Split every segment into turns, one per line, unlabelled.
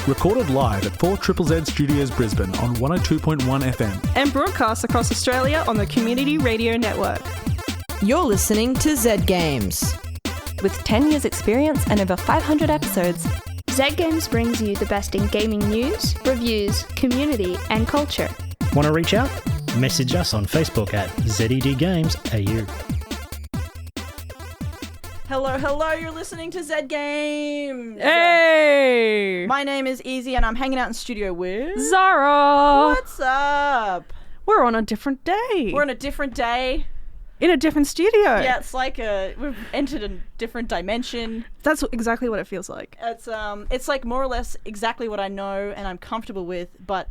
Recorded live at 4ZZZ Studios Brisbane on 102.1 FM.
And broadcast across Australia on the Community Radio Network.
You're listening to Z Games.
With 10 years experience and over 500 episodes,
Z Games brings you the best in gaming news, reviews, community and culture.
Want to reach out? Message us on Facebook at ZEDGamesAU.
Hello, you're listening to Z Games.
Hey!
My name is Easy and I'm hanging out in studio with...
Zara!
What's up?
We're on a different day.
We're on a different day.
In a different studio.
Yeah, it's like we've entered a different dimension.
That's exactly what it feels like.
It's like more or less exactly what I know and I'm comfortable with, but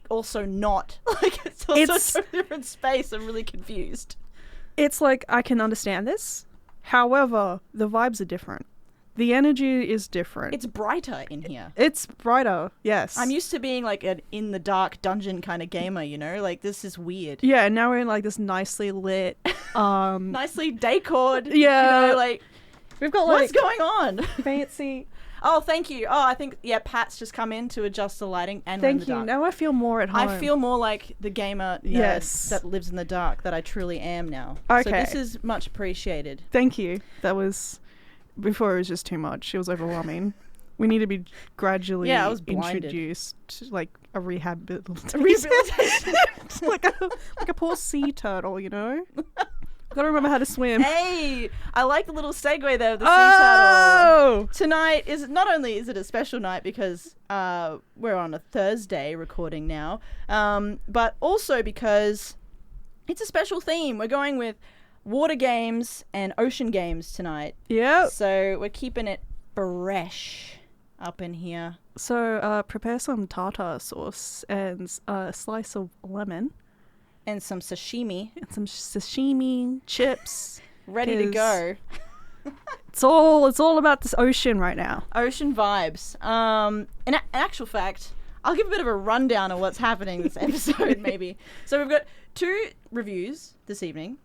also not. Like, it's also a different space. I'm really confused.
It's like, I can understand this. However, the vibes are different. The energy is different.
It's brighter in here.
It's brighter, yes.
I'm used to being like an in-the-dark dungeon kind of gamer, you know? Like, this is weird.
Yeah, and now we're in like this nicely lit...
nicely decored.
Yeah.
You know, like,
we've got
what's going on?
Fancy...
Oh, thank you. Oh, I think, Pat's just come in to adjust the lighting and
thank you. Now I feel more at home.
I feel more like the gamer nerd that lives in the dark that I truly am now.
Okay.
So this is much appreciated.
Thank you. That was... Before it was just too much. It was overwhelming. We need to be gradually introduced to like a rehabilitation. like a poor sea turtle, you know? Gotta remember how to swim.
Hey, I like the little segue there of the sea turtle. Tonight is not only is it a special night because we're on a Thursday recording now, but also because it's a special theme. We're going with water games and ocean games tonight.
Yep.
So we're keeping it fresh up in here.
So prepare some tartar sauce and a slice of lemon.
And some sashimi.
And some sashimi, chips.
Ready to go.
It's all about this ocean right now.
Ocean vibes. In actual fact, I'll give a bit of a rundown of what's happening this episode, maybe. So we've got 2 reviews this evening.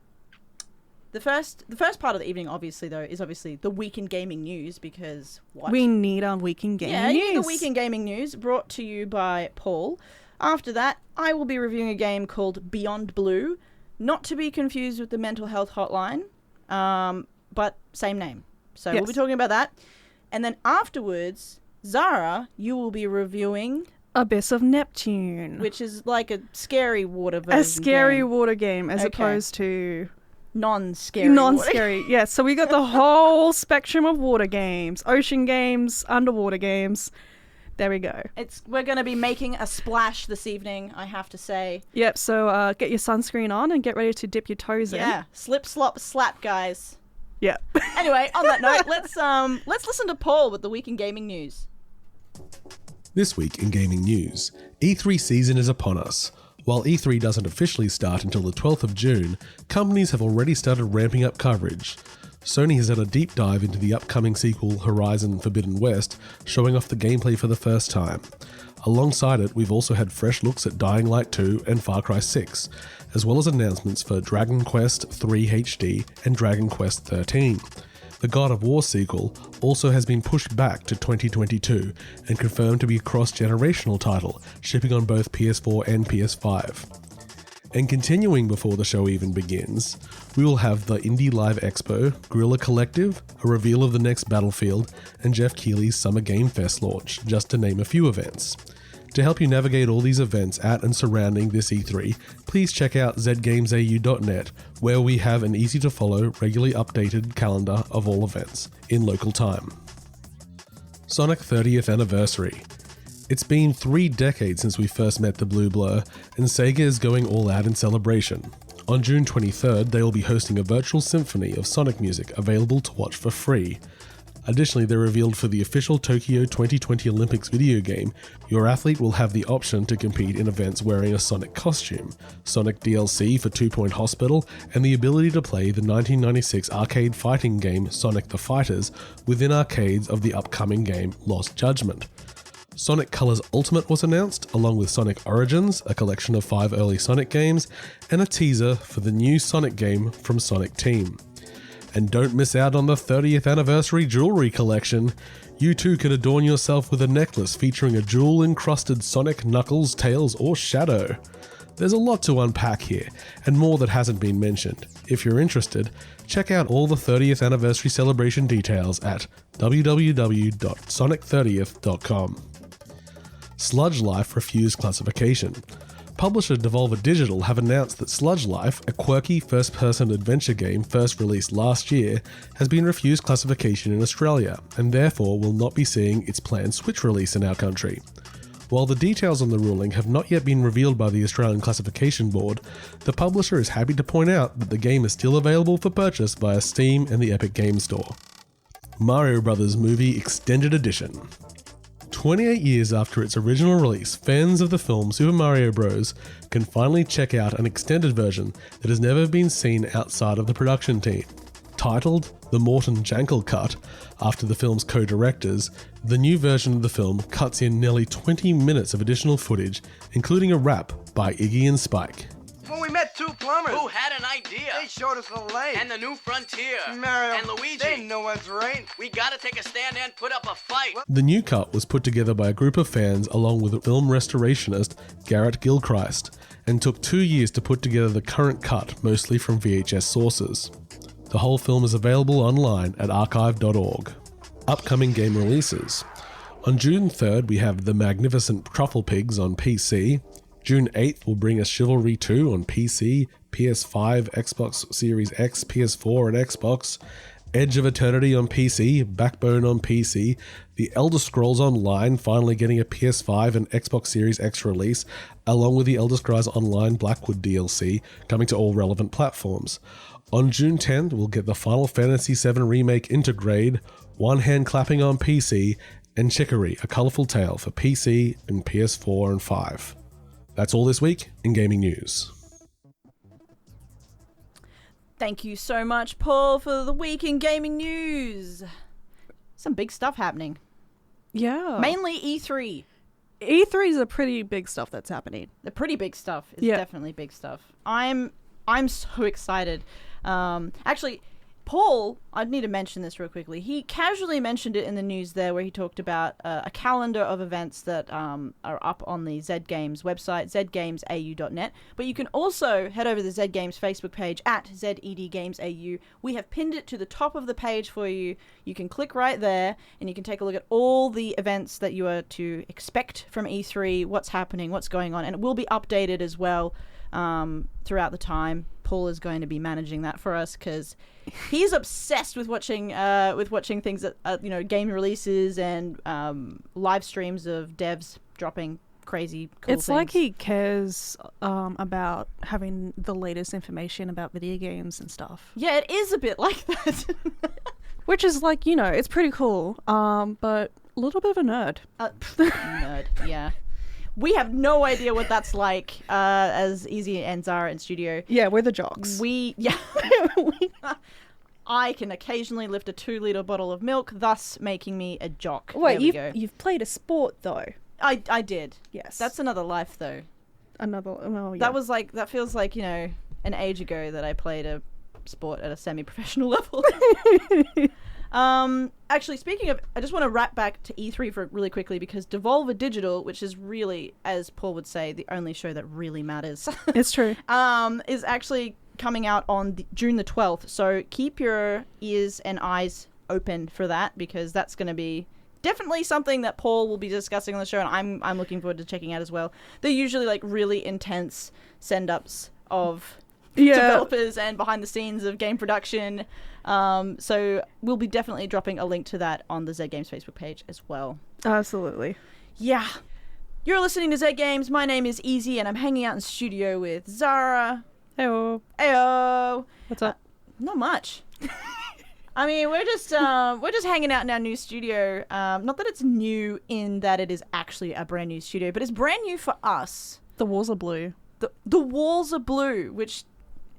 The first part of the evening, obviously, though, is obviously the week in gaming news, because what?
We need our week in gaming news.
Yeah, you need the week in gaming news, brought to you by Paul. After that, I will be reviewing a game called Beyond Blue, not to be confused with the mental health hotline, but same name. So we'll be talking about that. And then afterwards, Zara, you will be reviewing...
Abyss of Neptune.
Which is like a scary water version.
A scary water game, as opposed to...
Non-scary.
Yes. So we got the whole spectrum of water games. Ocean games, underwater games... There we go.
We're going to be making a splash this evening, I have to say.
Yep, so get your sunscreen on and get ready to dip your toes in.
Yeah, slip, slop, slap, guys.
Yep.
Anyway, on that note, let's listen to Paul with the week in gaming news.
This week in gaming news, E3 season is upon us. While E3 doesn't officially start until the 12th of June, companies have already started ramping up coverage. Sony has done a deep dive into the upcoming sequel Horizon Forbidden West, showing off the gameplay for the first time. Alongside it, we've also had fresh looks at Dying Light 2 and Far Cry 6, as well as announcements for Dragon Quest III HD and Dragon Quest XIII. The God of War sequel also has been pushed back to 2022 and confirmed to be a cross-generational title, shipping on both PS4 and PS5. And continuing before the show even begins, we will have the Indie Live Expo, Guerrilla Collective, a reveal of the next Battlefield, and Jeff Keighley's Summer Game Fest launch, just to name a few events. To help you navigate all these events at and surrounding this E3, please check out zgamesau.net, where we have an easy-to-follow, regularly updated calendar of all events, in local time. Sonic 30th Anniversary. It's been 3 decades since we first met the Blue Blur, and Sega is going all out in celebration. On June 23rd, they will be hosting a virtual symphony of Sonic music available to watch for free. Additionally, they revealed for the official Tokyo 2020 Olympics video game, your athlete will have the option to compete in events wearing a Sonic costume, Sonic DLC for 2 Point Hospital, and the ability to play the 1996 arcade fighting game Sonic the Fighters within arcades of the upcoming game Lost Judgment. Sonic Colors Ultimate was announced, along with Sonic Origins, a collection of 5 early Sonic games, and a teaser for the new Sonic game from Sonic Team. And don't miss out on the 30th anniversary jewelry collection. You too could adorn yourself with a necklace featuring a jewel-encrusted Sonic, Knuckles, Tails, or Shadow. There's a lot to unpack here, and more that hasn't been mentioned. If you're interested, check out all the 30th anniversary celebration details at www.sonic30th.com. Sludge Life refused classification. Publisher Devolver Digital have announced that Sludge Life, a quirky first-person adventure game first released last year, has been refused classification in Australia, and therefore will not be seeing its planned Switch release in our country. While the details on the ruling have not yet been revealed by the Australian Classification Board, the publisher is happy to point out that the game is still available for purchase via Steam and the Epic Games Store. Mario Bros. Movie Extended Edition. 28 years after its original release, fans of the film Super Mario Bros. Can finally check out an extended version that has never been seen outside of the production team. Titled The Morton Jankel Cut, after the film's co-directors, the new version of the film cuts in nearly 20 minutes of additional footage, including a rap by Iggy and Spike.
When we met two plumbers
who had an idea,
they showed us the light
and the new frontier.
Mario
and Luigi,
they know what's right.
We gotta take a stand and put up a fight.
The new cut was put together by a group of fans along with film restorationist Garrett Gilchrist, and took 2 years to put together the current cut, mostly from VHS sources. The whole film is available online at archive.org. Upcoming game releases. On June 3rd, we have The Magnificent Truffle Pigs on PC. June 8th will bring us Chivalry 2 on PC, PS5, Xbox Series X, PS4 and Xbox, Edge of Eternity on PC, Backbone on PC, The Elder Scrolls Online finally getting a PS5 and Xbox Series X release, along with the Elder Scrolls Online Blackwood DLC coming to all relevant platforms. On June 10th, we'll get the Final Fantasy VII Remake Intergrade, One Hand Clapping on PC, and Chicory, A Colourful Tale for PC and PS4 and 5. That's all this week in gaming news.
Thank you so much, Paul, for the week in gaming news. Some big stuff happening.
Yeah.
Mainly E3.
E3 is a pretty big stuff that's happening.
The pretty big stuff is definitely big stuff. I'm so excited. Actually, Paul, I need to mention this real quickly. He casually mentioned it in the news there where he talked about a calendar of events that are up on the Z Games website, zgamesau.net. But you can also head over to the Z Games Facebook page at ZEDGamesAU. We have pinned it to the top of the page for you. You can click right there and you can take a look at all the events that you are to expect from E3, what's happening, what's going on. And it will be updated as well throughout the time. Paul is going to be managing that for us because he's obsessed with watching things that game releases and live streams of devs dropping crazy cool things.
It's like he cares about having the latest information about video games and stuff.
Yeah, it is a bit like that.
Which is like, it's pretty cool, but a little bit of a nerd.
Nerd, yeah. We have no idea what that's like as Easy and Zara in studio.
Yeah, we're the jocks.
I can occasionally lift a 2-litre bottle of milk, thus making me a jock.
Wait, you've played a sport though.
I did.
Yes.
That's another life though.
Yeah.
That feels like, an age ago that I played a sport at a semi-professional level. Actually, speaking of, I just want to wrap back to E3 for really quickly because Devolver Digital, which is really, as Paul would say, the only show that really matters.
It's true.
Is actually coming out on June the 12th. So keep your ears and eyes open for that because that's going to be definitely something that Paul will be discussing on the show, and I'm looking forward to checking out as well. They're usually like really intense send-ups of developers and behind the scenes of game production. So we'll be definitely dropping a link to that on the Z Games Facebook page as well.
Absolutely.
Yeah. You're listening to Z Games. My name is Easy, and I'm hanging out in studio with Zara.
Heyo.
Heyo.
What's up?
Not much. I mean, we're just hanging out in our new studio. Not that it's new in that it is actually a brand new studio, but it's brand new for us.
The walls are blue.
The walls are blue, which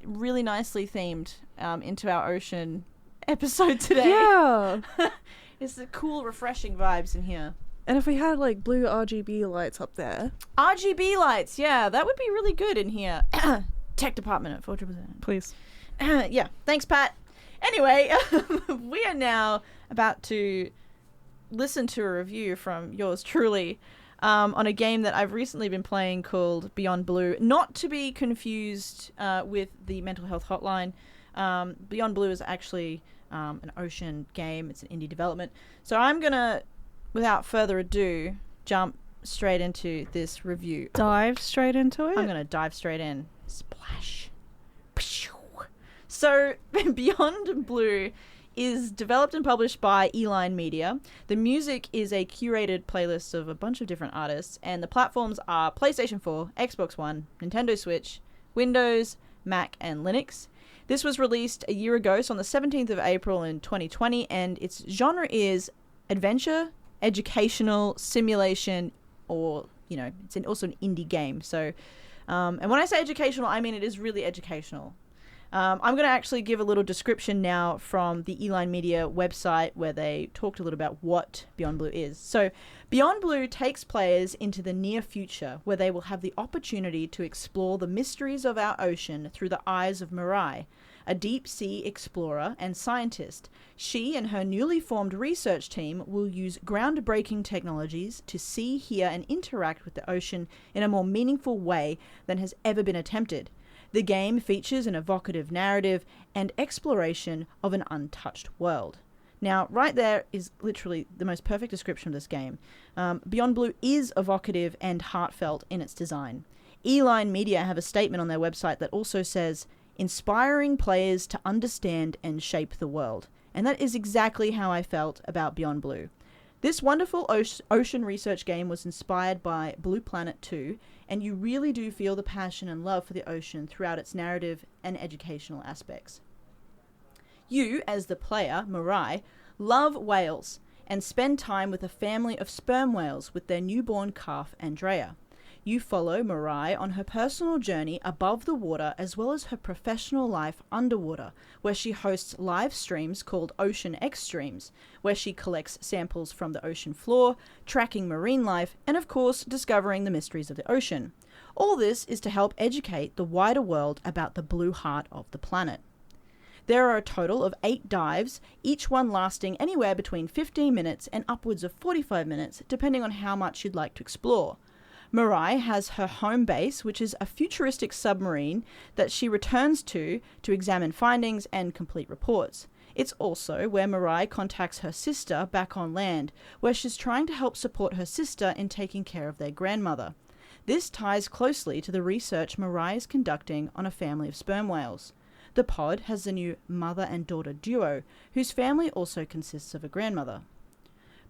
really nicely themed into our ocean episode today.
Yeah.
It's the cool, refreshing vibes in here.
And if we had like blue RGB lights up there.
RGB lights, yeah, that would be really good in here. Tech department at 4%.
Please.
Yeah, thanks, Pat. Anyway, we are now about to listen to a review from yours truly on a game that I've recently been playing called Beyond Blue. Not to be confused with the Mental Health Hotline. Beyond Blue is actually an ocean game. It's an indie development. So I'm going to, without further ado, jump straight into this review.
Dive straight into it?
I'm going to dive straight in. Splash. So, Beyond Blue is developed and published by Eline Media. The music is a curated playlist of a bunch of different artists, and the platforms are PlayStation 4, Xbox One, Nintendo Switch, Windows, Mac, and Linux. This was released a year ago, so on the 17th of April in 2020, and its genre is adventure, educational, simulation, or, it's also an indie game. So, and when I say educational, I mean it is really educational. I'm going to actually give a little description now from the Eline Media website where they talked a little about what Beyond Blue is. So, Beyond Blue takes players into the near future where they will have the opportunity to explore the mysteries of our ocean through the eyes of Mirai, a deep-sea explorer and scientist. She and her newly formed research team will use groundbreaking technologies to see, hear, and interact with the ocean in a more meaningful way than has ever been attempted. The game features an evocative narrative and exploration of an untouched world. Now, right there is literally the most perfect description of this game. Beyond Blue is evocative and heartfelt in its design. Eline Media have a statement on their website that also says, inspiring players to understand and shape the world. And that is exactly how I felt about Beyond Blue. This wonderful ocean research game was inspired by Blue Planet 2, and you really do feel the passion and love for the ocean throughout its narrative and educational aspects. You, as the player, Mirai, love whales and spend time with a family of sperm whales with their newborn calf, Andrea. You follow Mirai on her personal journey above the water as well as her professional life underwater, where she hosts live streams called Ocean Extremes, where she collects samples from the ocean floor, tracking marine life, and of course, discovering the mysteries of the ocean. All this is to help educate the wider world about the blue heart of the planet. There are a total of 8 dives, each one lasting anywhere between 15 minutes and upwards of 45 minutes, depending on how much you'd like to explore. Mirai has her home base, which is a futuristic submarine that she returns to examine findings and complete reports. It's also where Mirai contacts her sister back on land, where she's trying to help support her sister in taking care of their grandmother. This ties closely to the research Mirai is conducting on a family of sperm whales. The pod has the new mother and daughter duo, whose family also consists of a grandmother.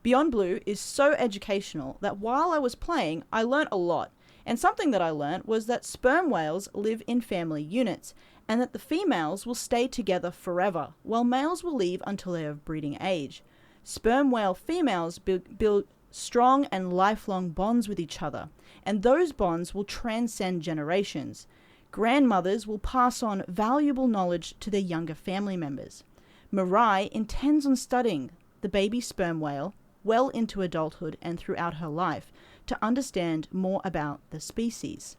Beyond Blue is so educational that while I was playing, I learnt a lot. And something that I learnt was that sperm whales live in family units, and that the females will stay together forever, while males will leave until they are of breeding age. Sperm whale females build strong and lifelong bonds with each other, and those bonds will transcend generations. Grandmothers will pass on valuable knowledge to their younger family members. Mirai intends on studying the baby sperm whale well into adulthood and throughout her life to understand more about the species.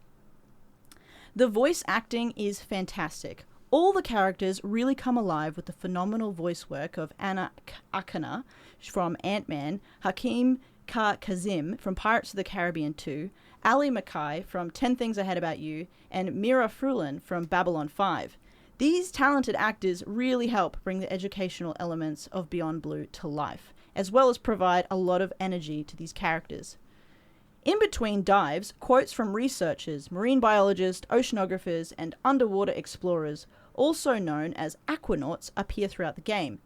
The voice acting is fantastic. All the characters really come alive with the phenomenal voice work of Anna Akana from Ant-Man, Hakeem Kazim from Pirates of the Caribbean 2, Ali Mackay from 10 Things I Hate About You, and Mira Frulin from Babylon 5. These talented actors really help bring the educational elements of Beyond Blue to life, as well as provide a lot of energy to these characters. In between dives, quotes from researchers, marine biologists, oceanographers, and underwater explorers, also known as aquanauts, appear throughout the game.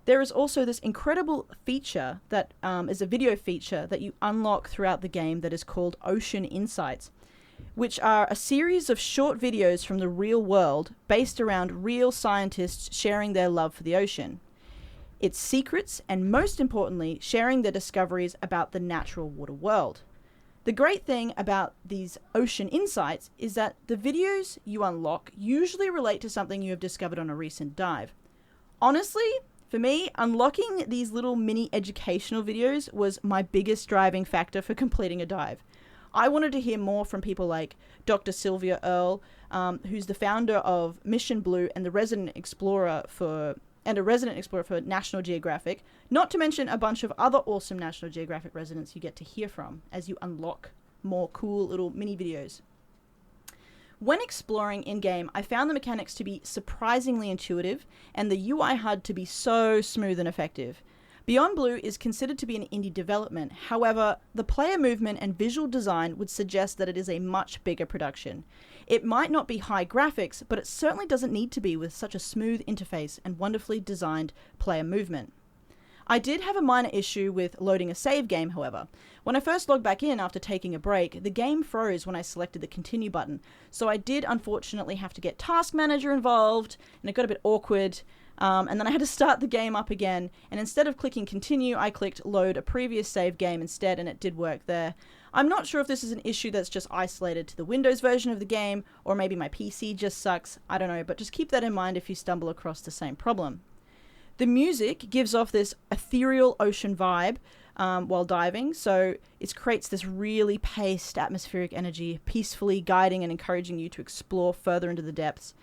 There is also this incredible feature that is a video feature that you unlock throughout the game that is called Ocean Insights, which are a series of short videos from the real world based around real scientists sharing their love for the ocean, its secrets, and most importantly, sharing their discoveries about the natural water world. The great thing about these Ocean Insights is that the videos you unlock usually relate to something you have discovered on a recent dive. Honestly, for me, unlocking these little mini educational videos was my biggest driving factor for completing a dive. I wanted to hear more from people like Dr. Sylvia Earle, who's the founder of Mission Blue and the resident explorer for and a resident explorer for National Geographic, not to mention a bunch of other awesome National Geographic residents you get to hear from as you unlock more cool little mini videos. When exploring in-game, I found the mechanics to be surprisingly intuitive and the UI HUD to be so smooth and effective. Beyond Blue is considered to be an indie development. However, the player movement and visual design would suggest that it is a much bigger production. It might not be high graphics, but it certainly doesn't need to be with such a smooth interface and wonderfully designed player movement. I did have a minor issue with loading a save game, however. When I first logged back in after taking a break, the game froze when I selected the continue button, so I did unfortunately have to get Task Manager involved, and it got a bit awkward. And then I had to start the game up again, and instead of clicking continue, I clicked load a previous save game instead, and it did work there. I'm not sure if this is an issue that's just isolated to the Windows version of the game, or maybe my PC just sucks, I don't know, but just keep that in mind if you stumble across the same problem. The music gives off this ethereal ocean vibe while diving, so it creates this really paced atmospheric energy, peacefully guiding and encouraging you to explore further into the depths.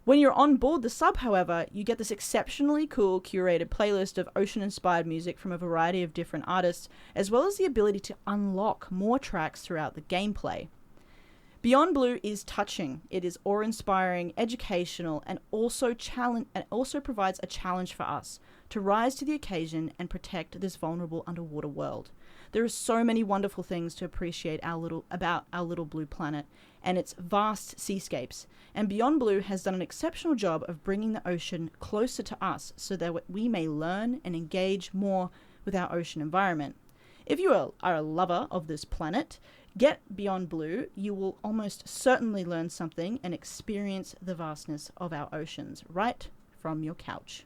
When you're on board the sub, however, you get this exceptionally cool curated playlist of ocean-inspired music from a variety of different artists, as well as the ability to unlock more tracks throughout the gameplay. Beyond Blue is touching. It is awe-inspiring, educational, and also provides a challenge for us to rise to the occasion and protect this vulnerable underwater world. There are so many wonderful things to appreciate about our little blue planet and its vast seascapes, and Beyond Blue has done an exceptional job of bringing the ocean closer to us so that we may learn and engage more with our ocean environment. If you are a lover of this planet, get Beyond Blue. You will almost certainly learn something and experience the vastness of our oceans right from your couch.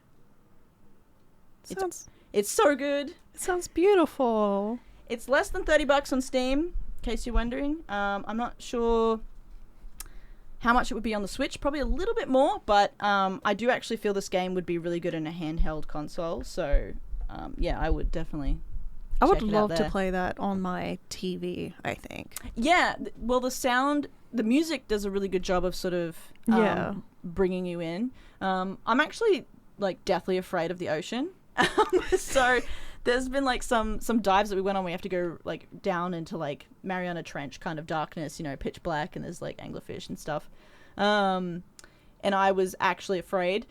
It's so good.
It sounds beautiful.
It's less than $30 on Steam, in case you're wondering. I'm not sure how much it would be on the Switch. Probably a little bit more, but I do actually feel this game would be really good in a handheld console. So, yeah, I would definitely
I would love to play that on my TV, I think.
Yeah, well, the music does a really good job of sort of bringing you in. I'm actually, like, deathly afraid of the ocean. So there's been, like, some dives that we went on where you have to go, like, down into, like, Mariana Trench kind of darkness, you know, pitch black, and there's, like, anglerfish and stuff. And I was actually afraid.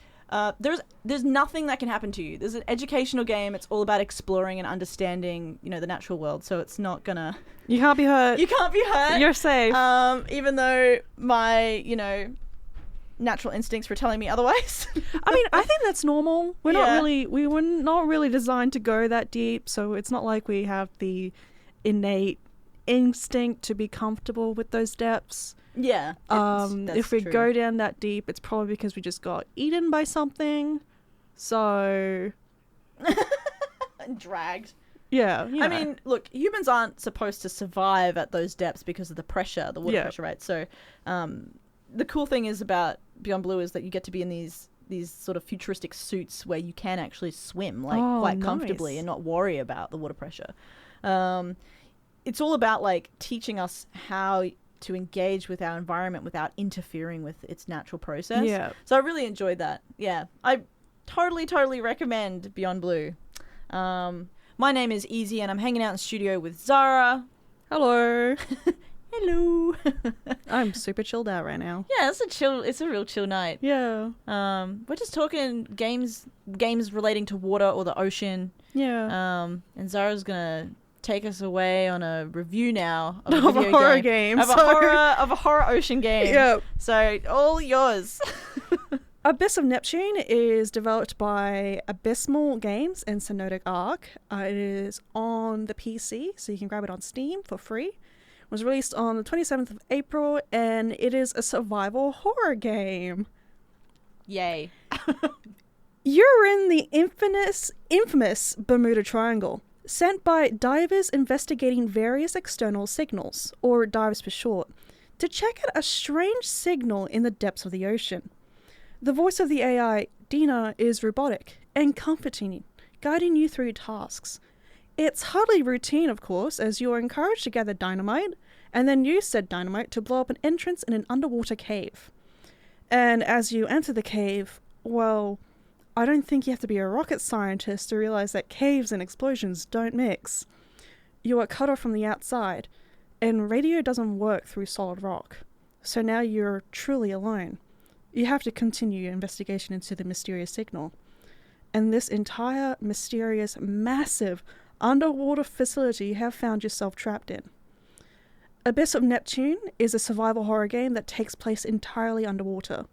There's nothing that can happen to you. There's an educational game. It's all about exploring and understanding, you know, the natural world. So it's not gonna...
You can't be hurt.
You can't be hurt.
You're safe.
Even though my, you know, natural instincts were telling me otherwise.
I mean, I think that's normal. We were not really designed to go that deep. So it's not like we have the innate instinct to be comfortable with those depths.
Yeah.
If we go down that deep, it's probably because we just got eaten by something. So
dragged.
Yeah.
I mean, look, humans aren't supposed to survive at those depths because of the pressure, the water pressure, right? So the cool thing is about Beyond Blue is that you get to be in these sort of futuristic suits where you can actually swim quite comfortably and not worry about the water pressure. It's all about, like, teaching us how to engage with our environment without interfering with its natural process.
Yeah.
So I really enjoyed that. Yeah. I totally recommend Beyond Blue. My name is Easy and I'm hanging out in studio with Zara.
Hello.
Hello.
I'm super chilled out right now.
Yeah, it's a real chill night.
Yeah.
We're just talking games relating to water or the ocean.
Yeah.
And Zara's gonna take us away on a review now
of a horror game.
Of a horror ocean game.
Yep.
So all yours.
Abyss of Neptune is developed by Abysmal Games and Synodic Arc. It is on the PC, so you can grab it on Steam for free. It was released on the 27th of April, and it is a survival horror game.
Yay.
You're in the infamous Bermuda Triangle, sent by divers investigating various external signals, or divers for short, to check out a strange signal in the depths of the ocean. The voice of the AI, Dina, is robotic and comforting, guiding you through tasks. It's hardly routine, of course, as you are encouraged to gather dynamite, and then use said dynamite to blow up an entrance in an underwater cave. And as you enter the cave, well, I don't think you have to be a rocket scientist to realize that caves and explosions don't mix. You are cut off from the outside, and radio doesn't work through solid rock. So now you're truly alone. You have to continue your investigation into the mysterious signal. And this entire mysterious, massive underwater facility you have found yourself trapped in. Abyss of Neptune is a survival horror game that takes place entirely underwater,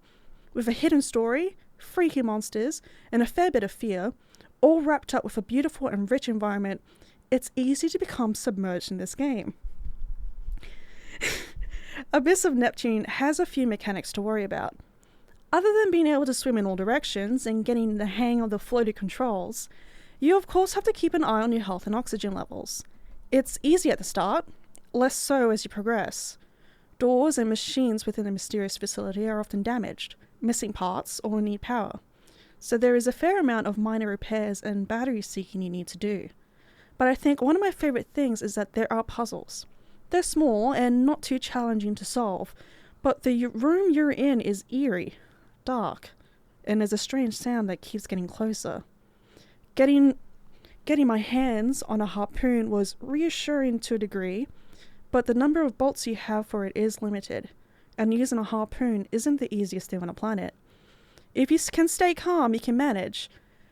with a hidden story, freaky monsters, and a fair bit of fear, all wrapped up with a beautiful and rich environment. It's easy to become submerged in this game. Abyss of Neptune has a few mechanics to worry about. Other than being able to swim in all directions and getting the hang of the floaty controls, you of course have to keep an eye on your health and oxygen levels. It's easy at the start, less so as you progress. Doors and machines within the mysterious facility are often damaged, missing parts, or need power. So there is a fair amount of minor repairs and battery seeking you need to do. But I think one of my favourite things is that there are puzzles. They're small and not too challenging to solve, but the room you're in is eerie, dark, and there's a strange sound that keeps getting closer. Getting my hands on a harpoon was reassuring to a degree, but the number of bolts you have for it is limited, and using a harpoon isn't the easiest thing on the planet. If you can stay calm, you can manage,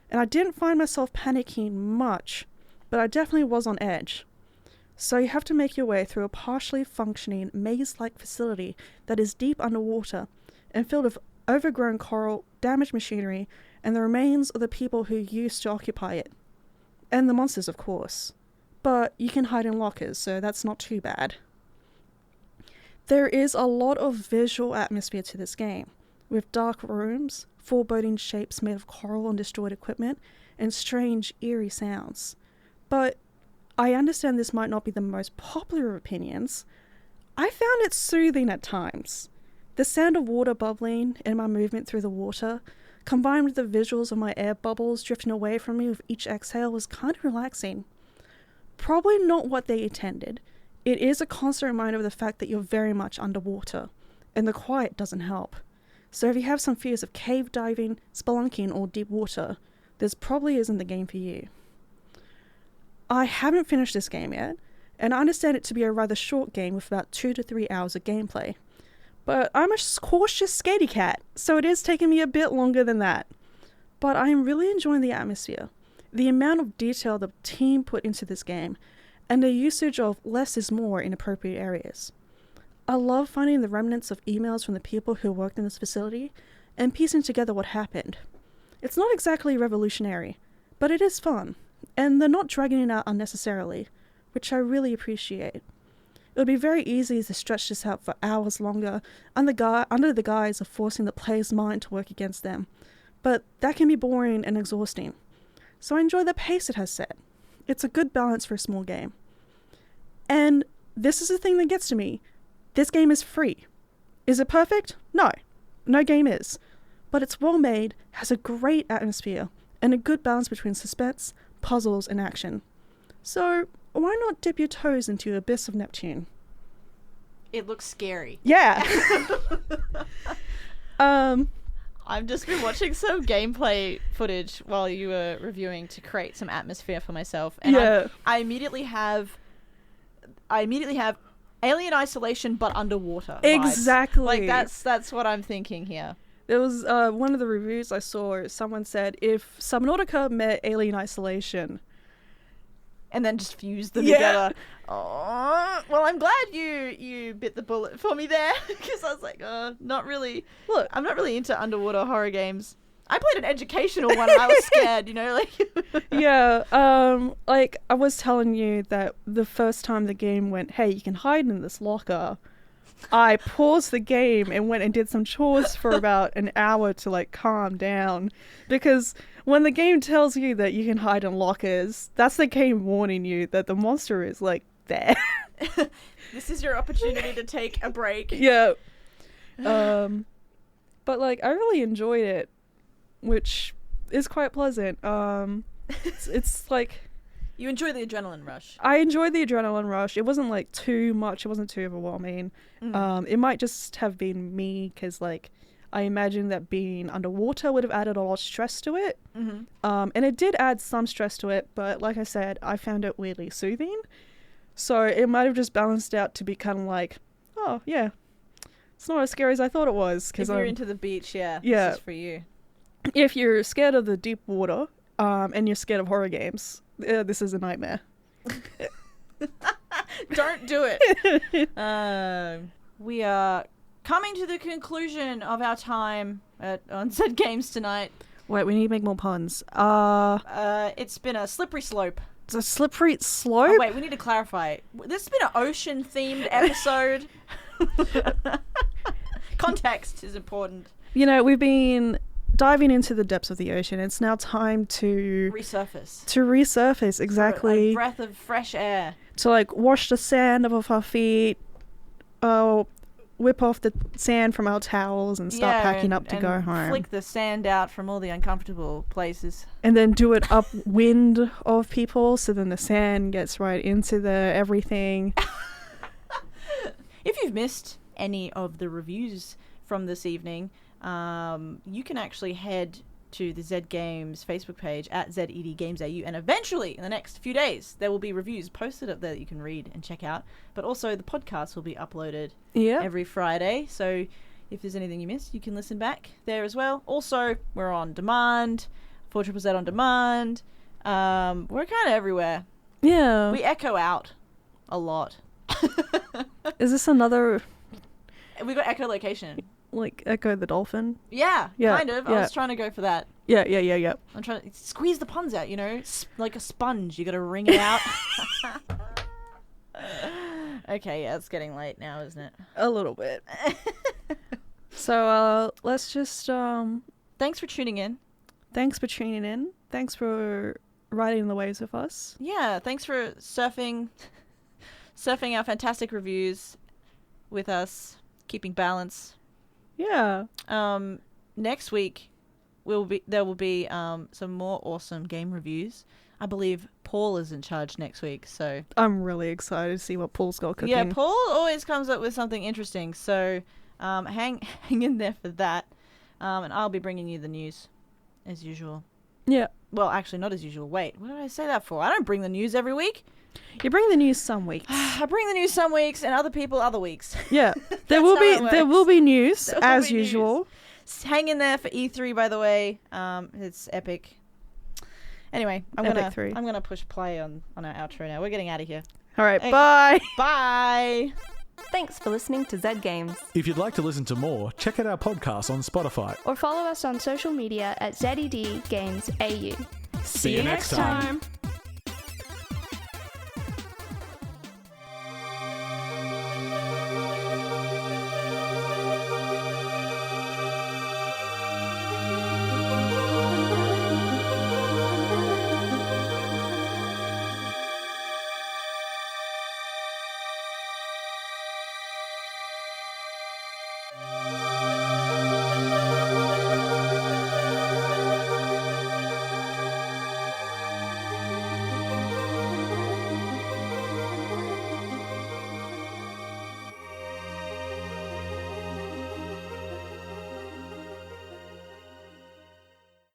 and I didn't find myself panicking much, but I definitely was on edge. So you have to make your way through a partially functioning maze-like facility that is deep underwater and filled with overgrown coral, damaged machinery, and the remains of the people who used to occupy it. And the monsters, of course. But you can hide in lockers, so that's not too bad. There is a lot of visual atmosphere to this game, with dark rooms, foreboding shapes made of coral and destroyed equipment, and strange, eerie sounds. But I understand this might not be the most popular of opinions. I found it soothing at times. The sound of water bubbling and my movement through the water, combined with the visuals of my air bubbles drifting away from me with each exhale, was kind of relaxing. Probably not what they intended. It is a constant reminder of the fact that you're very much underwater, and the quiet doesn't help. So if you have some fears of cave diving, spelunking, or deep water, this probably isn't the game for you. I haven't finished this game yet, and I understand it to be a rather short game with about 2 to 3 hours of gameplay. But I'm a cautious scaredy cat, so it is taking me a bit longer than that. But I am really enjoying the atmosphere, the amount of detail the team put into this game, and the usage of less is more in appropriate areas. I love finding the remnants of emails from the people who worked in this facility, and piecing together what happened. It's not exactly revolutionary, but it is fun, and they're not dragging it out unnecessarily, which I really appreciate. It would be very easy to stretch this out for hours longer under the guise of forcing the player's mind to work against them, but that can be boring and exhausting. So I enjoy the pace it has set. It's a good balance for a small game. And this is the thing that gets to me. This game is free. Is it perfect? No. No game is. But it's well made, has a great atmosphere, and a good balance between suspense, puzzles, and action. So why not dip your toes into Abyss of Neptune?
It looks scary.
Yeah.
I've just been watching some gameplay footage while you were reviewing to create some atmosphere for myself, and
yeah.
I immediately have Alien Isolation but underwater vibes.
Exactly.
Like that's what I'm thinking here.
There was one of the reviews I saw, someone said if Subnautica met Alien Isolation,
and then just fuse them together. Oh, well, I'm glad you bit the bullet for me there, because I was like, not really. Look, I'm not really into underwater horror games. I played an educational one and I was scared,
Yeah, like I was telling you that the first time the game went, hey, you can hide in this locker, I paused the game and went and did some chores for about an hour to calm down, because when the game tells you that you can hide in lockers, that's the game warning you that the monster is there.
This is your opportunity to take a break.
Yeah. But I really enjoyed it, which is quite pleasant. It's like
you enjoy the adrenaline rush.
I enjoyed the adrenaline rush. It wasn't too much. It wasn't too overwhelming. It might just have been me because I imagine that being underwater would have added a lot of stress to it.
Mm-hmm.
And it did add some stress to it, but like I said, I found it weirdly soothing. So it might have just balanced out to be kind of like, oh, yeah, it's not as scary as I thought it was.
If you're into the beach, yeah,
yeah,
this is for you.
If you're scared of the deep water and you're scared of horror games, this is a nightmare.
Don't do it. We are coming to the conclusion of our time on Zed Games tonight.
Wait, we need to make more puns.
It's been a slippery slope.
It's a slippery slope?
Oh, wait, we need to clarify. This has been an ocean-themed episode. Context is important.
You know, we've been diving into the depths of the ocean. It's now time to...
resurface,
exactly.
A breath of fresh air.
To, like, wash the sand off our feet, whip off the sand from our towels and start packing up to go home.
Flick the sand out from all the uncomfortable places.
And then do it upwind of people so then the sand gets right into the everything.
If you've missed any of the reviews from this evening, you can actually head to the Zed Games Facebook page at ZEDGamesAU, and eventually in the next few days there will be reviews posted up there that you can read and check out, but also the podcast will be uploaded every Friday, so if there's anything you missed you can listen back there as well. Also, we're on demand, 4ZZZ on demand. We're kind of everywhere.
Yeah,
we echo out a lot.
Is this another...
We got echolocation.
Like Echo the Dolphin?
Yeah, kind of. I was trying to go for that.
Yeah.
I'm trying to squeeze the puns out, you know? Like a sponge. You got to wring it out. Okay, yeah, it's getting late now, isn't it?
A little bit. So, let's just...
Thanks for tuning in.
Thanks for tuning in. Thanks for riding the waves with us.
Yeah, thanks for surfing our fantastic reviews with us, keeping balance.
Yeah.
Next week there will be some more awesome game reviews. I believe Paul is in charge next week, so
I'm really excited to see what Paul's got cooking.
Yeah, Paul always comes up with something interesting, so hang in there for that. And I'll be bringing you the news as usual.
Yeah.
Well, actually, not as usual. Wait, what did I say that for? I don't bring the news every week.
You bring the news some weeks.
I bring the news some weeks, and other people other weeks.
Yeah, there will be news as usual.
Hang in there for E3, by the way. It's epic. Anyway, I'm gonna push play on our outro now. We're getting out of here.
All right, bye.
Bye.
Thanks for listening to Zed Games.
If you'd like to listen to more, check out our podcast on Spotify.
Or follow us on social media at ZEDGamesAU.
See you next time.